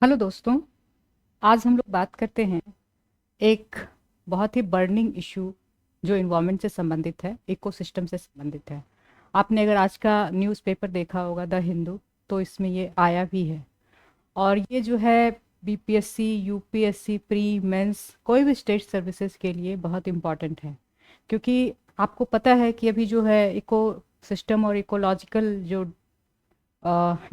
Hello दोस्तों। आज हम लोग बात करते हैं एक बहुत ही बर्निंग इशू जो इन्वायरमेंट से संबंधित है, इकोसिस्टम से संबंधित है। आपने अगर आज का न्यूज़पेपर देखा होगा द हिंदू, तो इसमें ये आया भी है। और ये जो है बीपीएससी, यूपीएससी, प्री मेंस, कोई भी स्टेट सर्विसेज के लिए बहुत इम्पॉर्टेंट है। क्योंकि आपको पता है कि अभी जो है इको सिस्टम और इकोलॉजिकल जो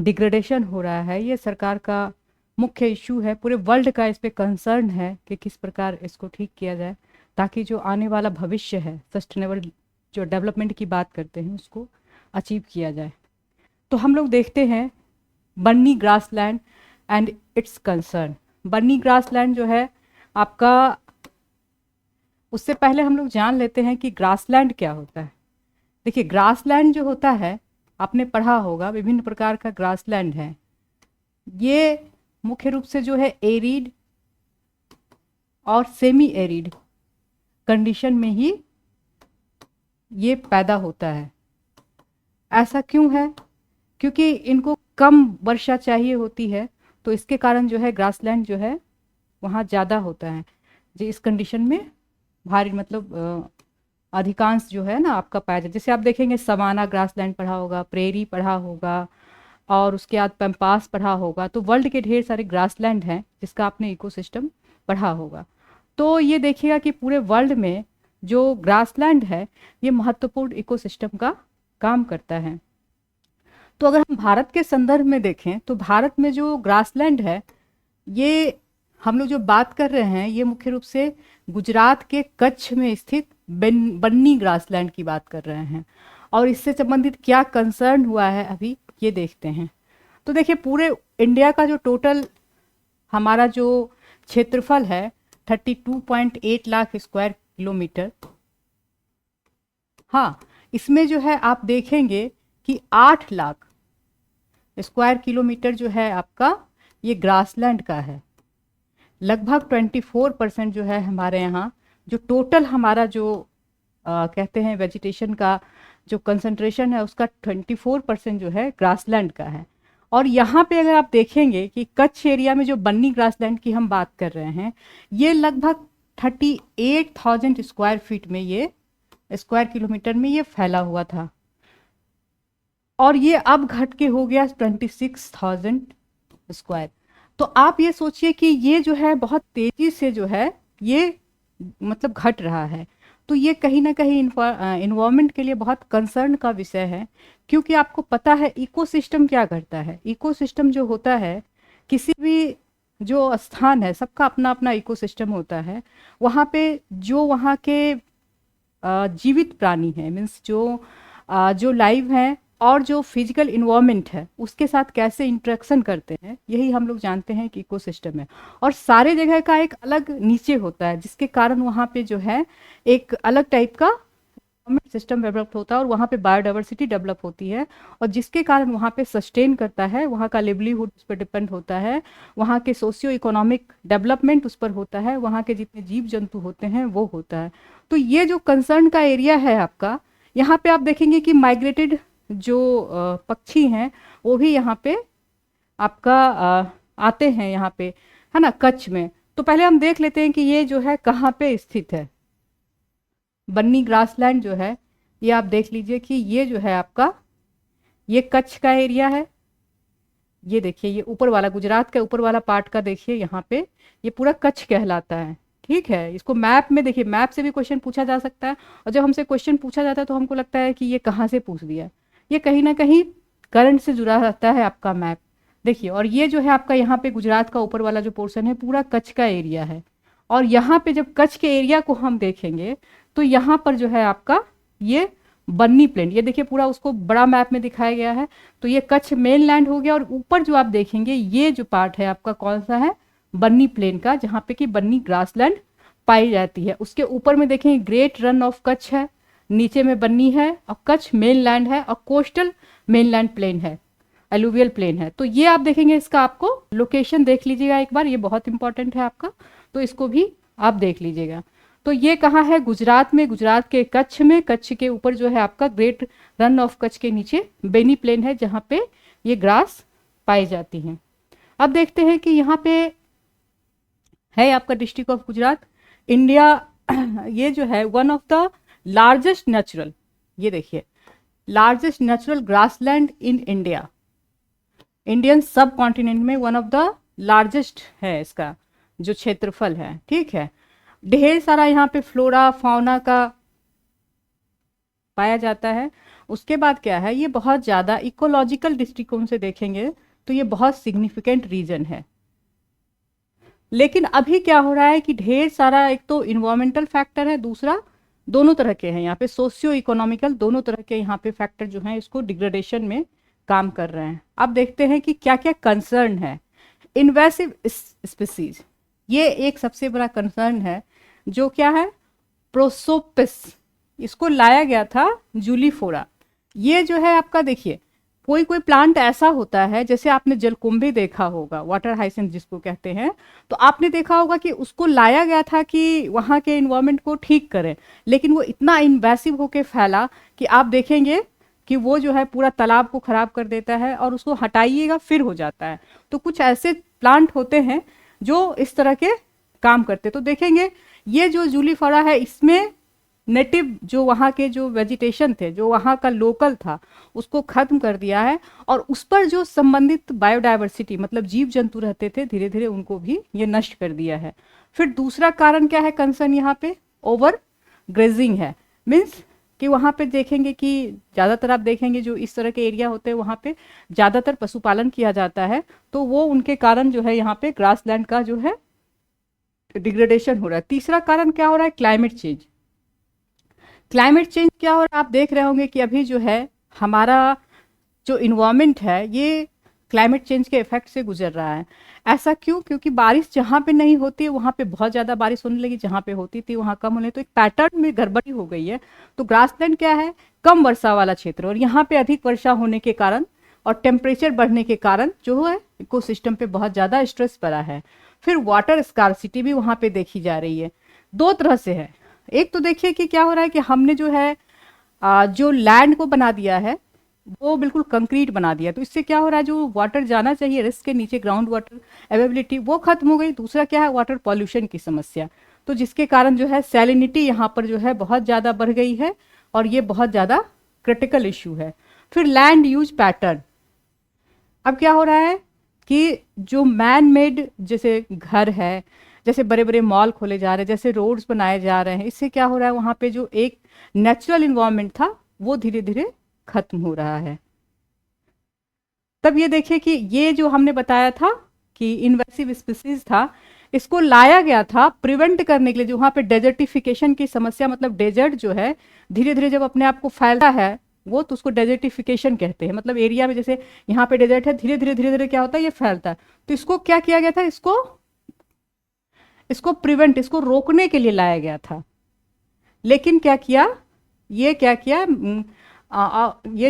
डिग्रेडेशन हो रहा है, ये सरकार का मुख्य इशू है। पूरे वर्ल्ड का इस पे कंसर्न है कि किस प्रकार इसको ठीक किया जाए, ताकि जो आने वाला भविष्य है, सस्टेनेबल जो डेवलपमेंट की बात करते हैं, उसको अचीव किया जाए। तो हम लोग देखते हैं Banni grassland and its concern. Banni grassland जो है आपका, उससे पहले हम लोग जान लेते हैं कि ग्रासलैंड क्या होता है। देखिए, ग्रासलैंड जो होता है, आपने पढ़ा होगा विभिन्न प्रकार का ग्रासलैंड है। ये मुख्य रूप से जो है एरिड और सेमी एरिड कंडीशन में ही ये पैदा होता है। ऐसा क्यों है? क्योंकि इनको कम वर्षा चाहिए होती है, तो इसके कारण जो है ग्रासलैंड जो है वहाँ ज़्यादा होता है। जो इस कंडीशन में भारी मतलब अधिकांश जो है ना आपका पाया जाए। जैसे आप देखेंगे सवाना ग्रासलैंड पढ़ा होगा, प्रेरी पढ़ा होगा, और उसके बाद पैम्पास पढ़ा होगा। तो वर्ल्ड के ढेर सारे ग्रासलैंड हैं जिसका आपने इकोसिस्टम पढ़ा होगा। तो ये देखिएगा कि पूरे वर्ल्ड में जो ग्रासलैंड है, ये महत्वपूर्ण इकोसिस्टम का काम करता है। तो अगर हम भारत के संदर्भ में देखें, तो भारत में जो ग्रासलैंड है, ये हम लोग जो बात कर रहे हैं, ये मुख्य रूप से गुजरात के कच्छ में स्थित बन्नी ग्रासलैंड की बात कर रहे हैं। और इससे संबंधित क्या कंसर्न हुआ है अभी ये देखते हैं। तो देखिए, पूरे इंडिया का जो टोटल हमारा जो क्षेत्रफल है 32.8 लाख स्क्वायर किलोमीटर। हाँ, इसमें जो है आप देखेंगे कि 8 लाख स्क्वायर किलोमीटर जो है आपका ये ग्रासलैंड का है। लगभग 24% जो है हमारे यहाँ जो टोटल हमारा जो कहते हैं वेजिटेशन का जो कंसंट्रेशन है, उसका 24% जो है ग्रासलैंड का है। और यहाँ पे अगर आप देखेंगे कि कच्छ एरिया में जो बन्नी ग्रासलैंड की हम बात कर रहे हैं, ये लगभग 38,000 स्क्वायर फीट में, ये स्क्वायर किलोमीटर में ये फैला हुआ था। और ये अब घट के हो गया 26,000 स्क्वायर। तो आप ये सोचिए कि ये जो है बहुत तेजी से जो है ये मतलब घट रहा है। तो ये कहीं ना कहीं इन्वायरमेंट के लिए बहुत कंसर्न का विषय है। क्योंकि आपको पता है इकोसिस्टम क्या करता है। इकोसिस्टम जो होता है, किसी भी जो स्थान है, सबका अपना अपना इकोसिस्टम होता है। वहाँ पे जो वहाँ के जीवित प्राणी हैं, मीन्स जो लाइव हैं, और जो फिजिकल इन्वायरमेंट है उसके साथ कैसे इंटरेक्शन करते हैं, यही हम लोग जानते हैं कि इकोसिस्टम है। और सारे जगह का एक अलग नीचे होता है, जिसके कारण वहाँ पे जो है एक अलग टाइप का सिस्टम डेवलप होता है, और वहाँ पे बायोडाइवर्सिटी डेवलप होती है। और जिसके कारण वहाँ पे सस्टेन करता है, वहाँ का लिवलीहुड उस पर डिपेंड होता है, वहाँ के सोशियो इकोनॉमिक डेवलपमेंट उस पर होता है, वहाँ के जितने जीव जंतु होते हैं वो होता है। तो ये जो कंसर्न का एरिया है आपका, यहाँ पे आप देखेंगे कि माइग्रेटेड जो पक्षी हैं, वो भी यहाँ पे आपका आते हैं यहाँ पे, है ना, कच्छ में। तो पहले हम देख लेते हैं कि ये जो है कहाँ पे स्थित है। बन्नी ग्रासलैंड जो है, ये आप देख लीजिए कि ये जो है आपका, ये कच्छ का एरिया है। ये देखिए, ये ऊपर वाला गुजरात का ऊपर वाला पार्ट का देखिए, यहाँ पे ये पूरा कच्छ कहलाता है। ठीक है, इसको मैप में देखिए, मैप से भी क्वेश्चन पूछा जा सकता है। और जब हमसे क्वेश्चन पूछा जाता है तो हमको लगता है कि ये कहाँ से पूछ दिया। ये कहीं ना कहीं करंट से जुड़ा रहता है आपका मैप। देखिए, और ये जो है आपका यहाँ पे गुजरात का ऊपर वाला जो पोर्शन है, पूरा कच्छ का एरिया है। और यहाँ पे जब कच्छ के एरिया को हम देखेंगे, तो यहाँ पर जो है आपका ये बन्नी प्लेन, ये देखिए पूरा उसको बड़ा मैप में दिखाया गया है। तो ये कच्छ मेन लैंड हो गया। और ऊपर जो आप देखेंगे, ये जो पार्ट है आपका कौन सा है, बन्नी प्लेन का, जहाँ पे कि बन्नी ग्रासलैंड पाई जाती है। उसके ऊपर में देखेंगे ग्रेट रन ऑफ कच्छ है, नीचे में बन्नी है, और कच्छ मेन लैंड है, और कोस्टल मेन लैंड प्लेन है, एलुवियल प्लेन है। तो ये आप देखेंगे, इसका आपको लोकेशन देख लीजिएगा एक बार, ये बहुत इंपॉर्टेंट है आपका, तो इसको भी आप देख लीजिएगा। तो ये कहाँ है, गुजरात में, गुजरात के कच्छ में। कच्छ के ऊपर जो है आपका ग्रेट रन ऑफ कच्छ के नीचे बेनी प्लेन है, जहाँ पे ये ग्रास पाई जाती हैं। अब देखते हैं कि यहाँ पे है आपका डिस्ट्रिक्ट ऑफ गुजरात, इंडिया। ये जो है one of the largest natural, ये देखिए, largest natural grassland in India, Indian सब कॉन्टिनेंट में वन ऑफ द लार्जेस्ट है इसका जो क्षेत्रफल है, ठीक है। ढेर सारा यहाँ पे फ्लोरा फाउना का पाया जाता है। उसके बाद क्या है, ये बहुत ज़्यादा इकोलॉजिकल दृष्टिकोण से देखेंगे तो ये बहुत सिग्निफिकेंट रीजन है। लेकिन अभी क्या हो रहा है कि ढेर सारा, एक तो इन्वायरमेंटल फैक्टर है, दूसरा दोनों तरह के हैं यहाँ पे, सोशियो इकोनॉमिकल, दोनों तरह के यहाँ पे फैक्टर जो हैं इसको डिग्रेडेशन में काम कर रहे हैं। अब देखते हैं कि क्या क्या कंसर्न है। इन्वेसिव स्पीसीज, ये एक सबसे बड़ा कंसर्न है, जो क्या है, प्रोसोपिस, इसको लाया गया था जूलीफोरा। ये जो है आपका, देखिए, कोई कोई प्लांट ऐसा होता है, जैसे आपने जलकुंभी देखा होगा, वाटर हाइसिंथ जिसको कहते हैं, तो आपने देखा होगा कि उसको लाया गया था कि वहाँ के इन्वायरमेंट को ठीक करें, लेकिन वो इतना इन्वेसिव होके फैला कि आप देखेंगे कि वो जो है पूरा तालाब को खराब कर देता है, और उसको हटाइएगा फिर हो जाता है। तो कुछ ऐसे प्लांट होते हैं जो इस तरह के काम करते। तो देखेंगे ये जो जूलीफोरा है, इसमें नेटिव जो वहाँ के जो वेजिटेशन थे, जो वहाँ का लोकल था, उसको खत्म कर दिया है, और उस पर जो संबंधित बायोडाइवर्सिटी मतलब जीव जंतु रहते थे, धीरे धीरे उनको भी ये नष्ट कर दिया है। फिर दूसरा कारण क्या है कंसर्न, यहाँ पे ओवर ग्रेजिंग है। मीन्स कि वहाँ पे देखेंगे कि ज़्यादातर आप देखेंगे जो इस तरह के एरिया होते हैं वहाँ पे ज़्यादातर पशुपालन किया जाता है, तो वो उनके कारण जो है यहाँ पे ग्रासलैंड का जो है डिग्रेडेशन हो रहा है। तीसरा कारण क्या हो रहा है, क्लाइमेट चेंज। क्लाइमेट चेंज क्या हो रहा है, आप देख रहे होंगे कि अभी जो है हमारा जो इन्वायरमेंट है ये क्लाइमेट चेंज के इफेक्ट से गुजर रहा है। ऐसा क्यों? क्योंकि बारिश जहाँ पे नहीं होती है वहाँ पे बहुत ज़्यादा बारिश होने लगी, जहाँ पे होती थी वहाँ कम होने, तो एक पैटर्न में गड़बड़ी हो गई है। तो ग्रासलैंड क्या है, कम वर्षा वाला क्षेत्र, और यहाँ पे अधिक वर्षा होने के कारण और टेम्परेचर बढ़ने के कारण जो है इकोसिस्टम पे बहुत ज़्यादा स्ट्रेस पड़ा है। फिर वाटर स्कार्सिटी भी वहाँ पे देखी जा रही है, दो तरह से है। एक तो देखिए कि क्या हो रहा है कि हमने जो है जो लैंड को बना दिया है वो बिल्कुल कंक्रीट बना दिया, तो इससे क्या हो रहा है, जो वाटर जाना चाहिए रिस्क के नीचे, ग्राउंड वाटर अवेलेबिलिटी वो खत्म हो गई। दूसरा क्या है, वाटर पॉल्यूशन की समस्या, तो जिसके कारण जो है सैलिनिटी यहाँ पर जो है बहुत ज़्यादा बढ़ गई है, और ये बहुत ज़्यादा क्रिटिकल इशू है। फिर लैंड यूज पैटर्न, अब क्या हो रहा है कि जो मैन मेड जैसे घर है, जैसे बड़े बड़े मॉल खोले जा रहे हैं, जैसे रोड्स बनाए जा रहे हैं, इससे क्या हो रहा है, वहाँ पे जो एक नेचुरल इन्वायरमेंट था वो धीरे धीरे खत्म हो रहा है। तब ये देखिए कि ये जो हमने बताया था कि इन्वेसिव स्पीसीज था, इसको लाया गया था प्रिवेंट करने के लिए, जो वहाँ पे डेजर्टिफिकेशन की समस्या, मतलब डेजर्ट जो है धीरे धीरे जब अपने आप को फैलता है वो, तो उसको डेजर्टिफिकेशन कहते हैं। मतलब एरिया में जैसे यहाँ पे डेजर्ट है, धीरे धीरे क्या होता है, ये फैलता है। तो इसको क्या किया गया था, इसको प्रिवेंट, इसको रोकने के लिए लाया गया था। लेकिन क्या किया, ये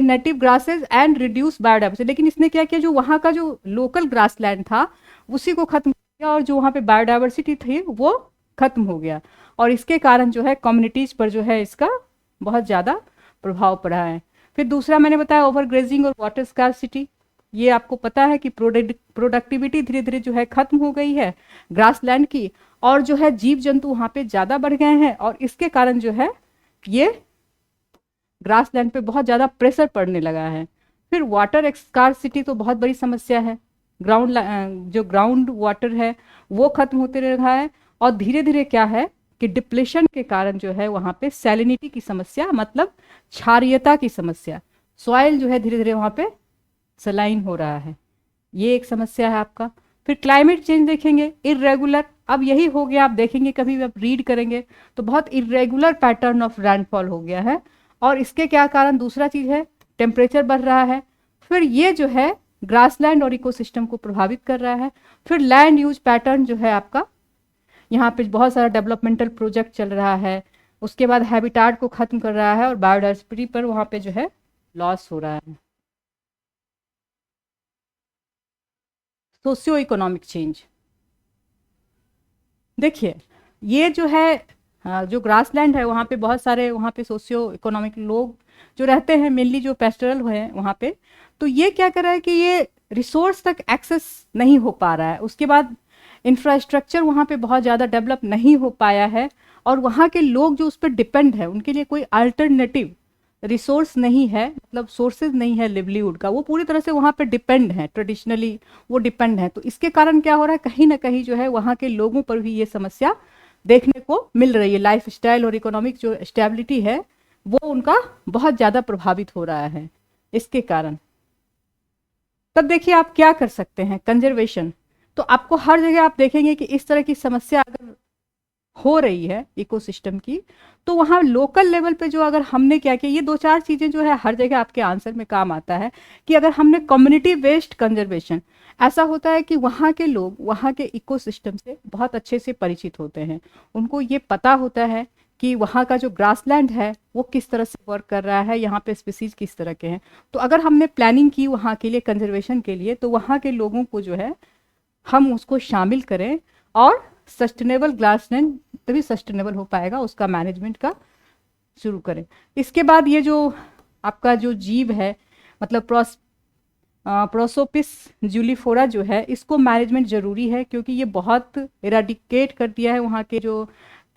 native grasses and reduce biodiversity, लेकिन इसने क्या किया, जो वहाँ का जो लोकल ग्रासलैंड था उसी को खत्म किया, और जो वहाँ पे बायोडाइवर्सिटी थी वो खत्म हो गया, और इसके कारण जो है कम्युनिटीज पर जो है इसका बहुत ज़्यादा प्रभाव पड़ा है। फिर दूसरा मैंने बताया ओवर ग्रेजिंग और वाटर स्कार्सिटी, ये आपको पता है कि प्रोडक्टिविटी धीरे धीरे जो है खत्म हो गई है ग्रासलैंड की, और जो है जीव जंतु वहाँ पे ज़्यादा बढ़ गए हैं, और इसके कारण जो है ये ग्रासलैंड पे बहुत ज़्यादा प्रेशर पड़ने लगा है। फिर वाटर स्कार्सिटी तो बहुत बड़ी समस्या है, जो ग्राउंड वाटर है वो खत्म होते रहा है, और धीरे धीरे क्या है कि डिप्लेशन के कारण जो है वहाँ पे सैलिनिटी की समस्या, मतलब क्षारीयता की समस्या, सॉइल जो है धीरे धीरे वहाँ पे सलाइन हो रहा है, ये एक समस्या है आपका। फिर क्लाइमेट चेंज देखेंगे, इरेगुलर, अब यही हो गया, आप देखेंगे कभी आप रीड करेंगे तो बहुत इरेगुलर पैटर्न ऑफ रैनफॉल हो गया है, और इसके क्या कारण, दूसरा चीज है टेम्परेचर बढ़ रहा है। फिर ये जो है ग्रासलैंड और इकोसिस्टम को प्रभावित कर रहा है। फिर लैंड यूज पैटर्न जो है आपका, यहाँ पे बहुत सारा डेवलपमेंटल प्रोजेक्ट चल रहा है, उसके बाद हैबिटाट को खत्म कर रहा है, और बायोडाइवर्सिटी पर वहाँ पे जो है लॉस हो रहा है। सोशियो इकोनॉमिक चेंज, देखिए ये जो है जो ग्रासलैंड है वहाँ पे बहुत सारे, वहाँ पे सोशियो इकोनॉमिक लोग जो रहते हैं, मेनली जो पेस्टरल है वहाँ पे, तो ये क्या कर रहा है कि ये रिसोर्स तक एक्सेस नहीं हो पा रहा है, उसके बाद इंफ्रास्ट्रक्चर वहाँ पे बहुत ज़्यादा डेवलप नहीं हो पाया है, और वहाँ के लोग जो उस पर डिपेंड है उनके लिए कोई अल्टरनेटिव रिसोर्स नहीं है, मतलब सोर्सेज नहीं है लिवलीहुड का, वो पूरी तरह से वहाँ पे डिपेंड है, ट्रेडिशनली वो डिपेंड है। तो इसके कारण क्या हो रहा है, कहीं ना कहीं जो है वहाँ के लोगों पर भी ये समस्या देखने को मिल रही है। लाइफ स्टाइल और इकोनॉमिक जो स्टेबिलिटी है वो उनका बहुत ज़्यादा प्रभावित हो रहा है इसके कारण। तब देखिए आप क्या कर सकते हैं, कंजर्वेशन। तो आपको हर जगह आप देखेंगे कि इस तरह की समस्या अगर हो रही है इकोसिस्टम की, तो वहाँ लोकल लेवल पे जो अगर हमने क्या किया, ये दो चार चीज़ें जो है हर जगह आपके आंसर में काम आता है कि अगर हमने कम्युनिटी बेस्ड कंजर्वेशन, ऐसा होता है कि वहाँ के लोग वहाँ के इकोसिस्टम से बहुत अच्छे से परिचित होते हैं, उनको ये पता होता है कि वहाँ का जो ग्रासलैंड है वो किस तरह से वर्क कर रहा है, यहाँ पे स्पीसीज किस तरह के हैं। तो अगर हमने प्लानिंग की वहाँ के लिए कंजर्वेशन के लिए, तो वहाँ के लोगों को जो है हम उसको शामिल करें, और सस्टेनेबल ग्रासलैंड तभी सस्टेनेबल हो पाएगा, उसका मैनेजमेंट का शुरू करें। इसके बाद ये जो आपका जो जीव है, मतलब प्रोसोपिस जूलीफोरा जो है, इसको मैनेजमेंट ज़रूरी है, क्योंकि ये बहुत इराडिकेट कर दिया है, वहाँ के जो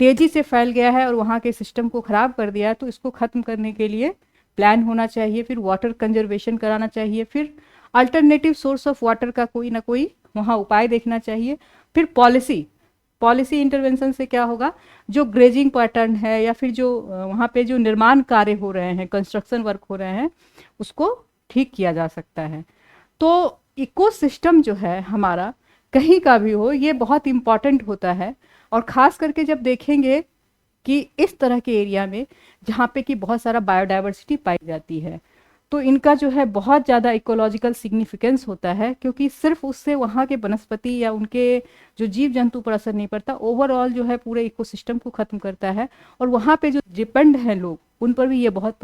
तेज़ी से फैल गया है और वहाँ के सिस्टम को ख़राब कर दिया है। तो इसको ख़त्म करने के लिए प्लान होना चाहिए, फिर वाटर कंजर्वेशन कराना चाहिए, फिर अल्टरनेटिव सोर्स ऑफ वाटर का कोई ना कोई वहाँ उपाय देखना चाहिए, फिर पॉलिसी इंटरवेंशन से क्या होगा, जो ग्रेजिंग पैटर्न है या फिर जो वहाँ पे जो निर्माण कार्य हो रहे हैं, कंस्ट्रक्शन वर्क हो रहे हैं, उसको ठीक किया जा सकता है। तो इकोसिस्टम जो है हमारा कहीं का भी हो, ये बहुत इम्पॉर्टेंट होता है, और ख़ास करके जब देखेंगे कि इस तरह के एरिया में जहाँ पे कि बहुत सारा बायोडाइवर्सिटी पाई जाती है, तो इनका जो है बहुत ज़्यादा इकोलॉजिकल सिग्निफिकेंस होता है, क्योंकि सिर्फ उससे वहाँ के वनस्पति या उनके जो जीव जंतु पर असर नहीं पड़ता, ओवरऑल जो है पूरे इकोसिस्टम को ख़त्म करता है, और वहाँ पे जो डिपेंड हैं लोग, उन पर भी ये बहुत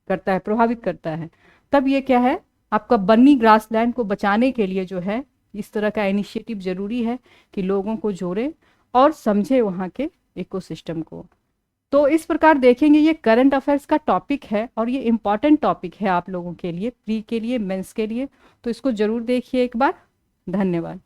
प्रभावित करता है। तब ये क्या है, आपका बन्नी ग्रासलैंड को बचाने के लिए जो है इस तरह का इनिशिएटिव ज़रूरी है कि लोगों को जोड़े और समझे वहाँ के इकोसिस्टम को। तो इस प्रकार देखेंगे, ये करंट अफेयर्स का टॉपिक है और ये इम्पॉर्टेंट टॉपिक है आप लोगों के लिए, प्री के लिए, मेंस के लिए, तो इसको ज़रूर देखिए एक बार। धन्यवाद।